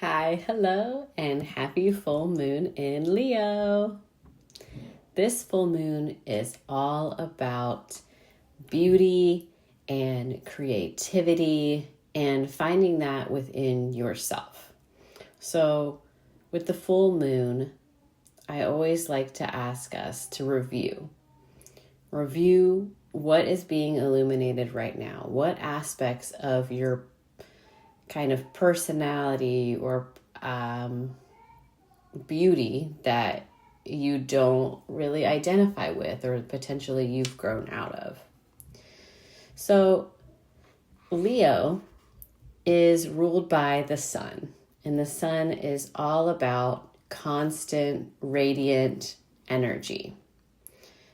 Hi, hello, and happy full moon in Leo. This full moon is all about beauty and creativity and finding that within yourself. So, with the full moon, I always like to ask us to review what is being illuminated right now. What aspects of your kind of personality or beauty that you don't really identify with or potentially you've grown out of. So, Leo is ruled by the sun, and the sun is all about constant, radiant energy.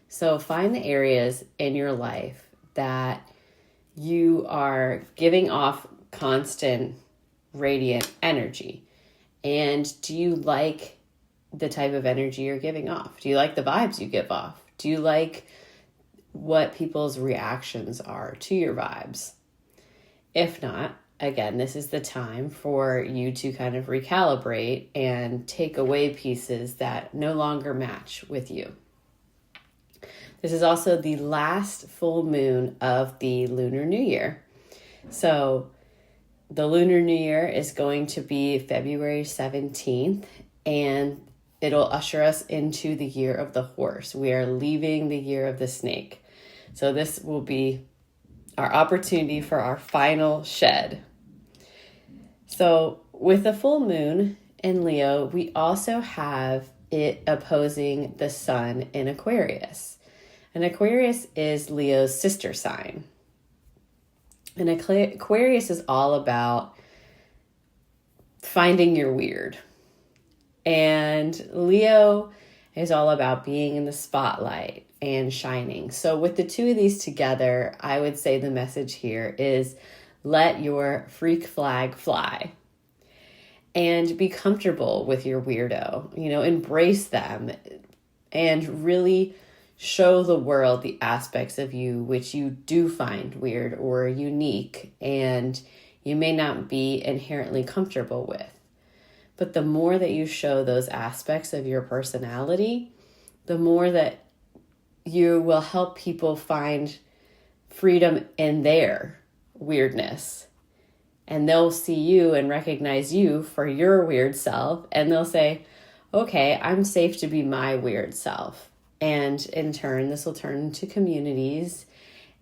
So, find the areas in your life that you are giving off constant, radiant energy. And do you like the type of energy you're giving off? Do you like the vibes you give off? Do you like what people's reactions are to your vibes? If not, again, this is the time for you to kind of recalibrate and take away pieces that no longer match with you. This is also the last full moon of the Lunar New Year. So the Lunar New Year is going to be February 17th, and it'll usher us into the year of the horse. We are leaving the year of the snake. So this will be our opportunity for our final shed. So with the full moon in Leo, we also have it opposing the sun in Aquarius. And Aquarius is Leo's sister sign. And Aquarius is all about finding your weird. And Leo is all about being in the spotlight and shining. So with the two of these together, I would say the message here is let your freak flag fly. And be comfortable with your weirdo. Embrace them and really show the world the aspects of you which you do find weird or unique and you may not be inherently comfortable with. But the more that you show those aspects of your personality, the more that you will help people find freedom in their weirdness. And they'll see you and recognize you for your weird self, and they'll say, okay, I'm safe to be my weird self. And in turn, this will turn into communities,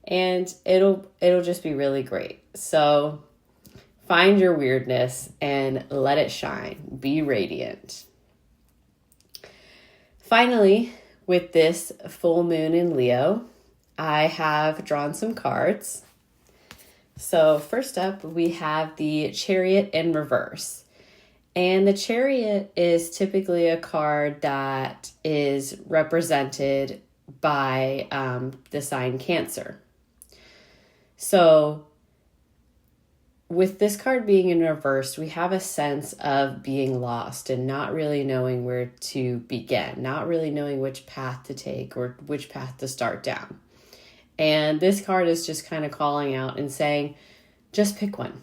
and it'll just be really great. So find your weirdness and let it shine. Be radiant. Finally, with this full moon in Leo, I have drawn some cards. So first up, we have the Chariot in reverse. And the Chariot is typically a card that is represented by the sign Cancer. So with this card being in reverse, we have a sense of being lost and not really knowing where to begin, not really knowing which path to take or which path to start down. And this card is just kind of calling out and saying, just pick one.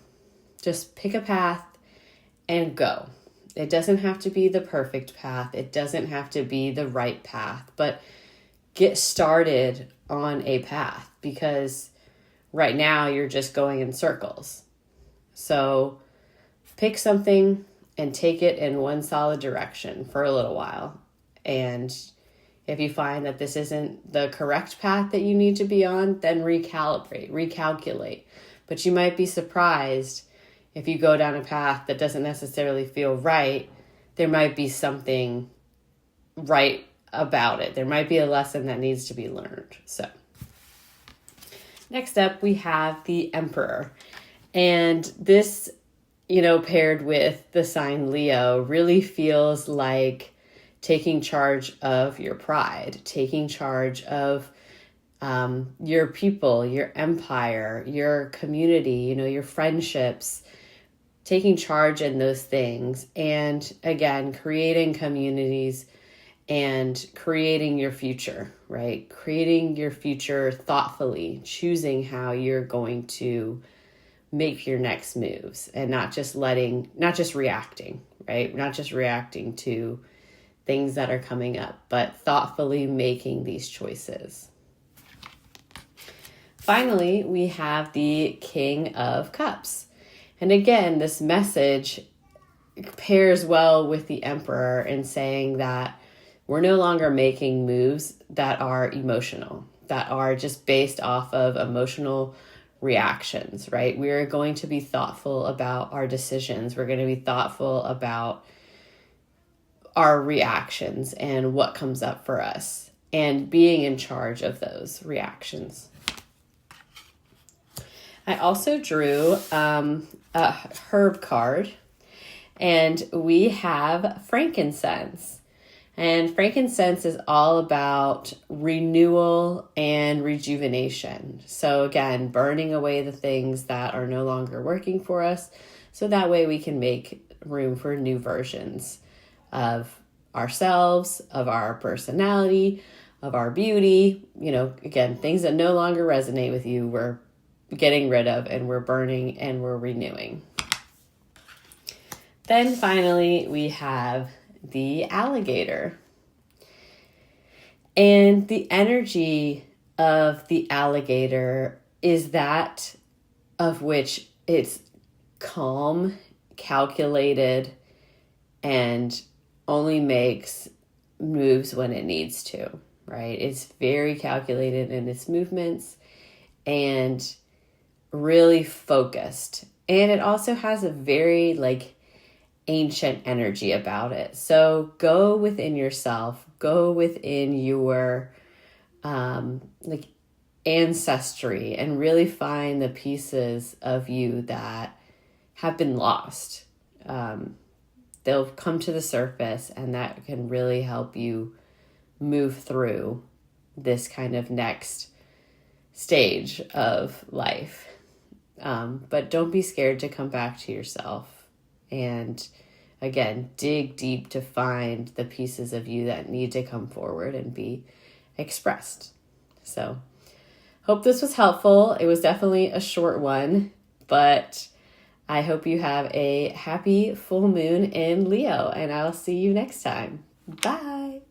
Just pick a path and go. It doesn't have to be the perfect path. It doesn't have to be the right path, but get started on a path because right now you're just going in circles. So pick something and take it in one solid direction for a little while. And if you find that this isn't the correct path that you need to be on, then recalculate. But you might be surprised if you go down a path that doesn't necessarily feel right, there might be something right about it. There might be a lesson that needs to be learned. So next up, we have the Emperor. And this, paired with the sign Leo, really feels like taking charge of your pride, taking charge of your people, your empire, your community, your friendships, taking charge in those things. And again, creating communities and creating your future, right? Creating your future thoughtfully, choosing how you're going to make your next moves and not just reacting, right? Not just reacting to things that are coming up, but thoughtfully making these choices. Finally, we have the King of Cups. And again, this message pairs well with the Emperor in saying that we're no longer making moves that are emotional, that are just based off of emotional reactions, right? We're going to be thoughtful about our decisions. We're going to be thoughtful about our reactions and what comes up for us and being in charge of those reactions. I also drew a herb card, and we have frankincense. And frankincense is all about renewal and rejuvenation. So again, burning away the things that are no longer working for us, so that way we can make room for new versions of ourselves, of our personality, of our beauty. You know, again, things that no longer resonate with you, we're getting rid of, and we're burning and we're renewing. Then finally, we have the alligator. And the energy of the alligator is that of which it's calm, calculated, and only makes moves when it needs to, right? It's very calculated in its movements and really focused. And it also has a very ancient energy about it. So go within yourself, go within your ancestry, and really find the pieces of you that have been lost. They'll come to the surface, and that can really help you move through this kind of next stage of life. But don't be scared to come back to yourself and, again, dig deep to find the pieces of you that need to come forward and be expressed. So hope this was helpful. It was definitely a short one, but I hope you have a happy full moon in Leo, and I'll see you next time. Bye.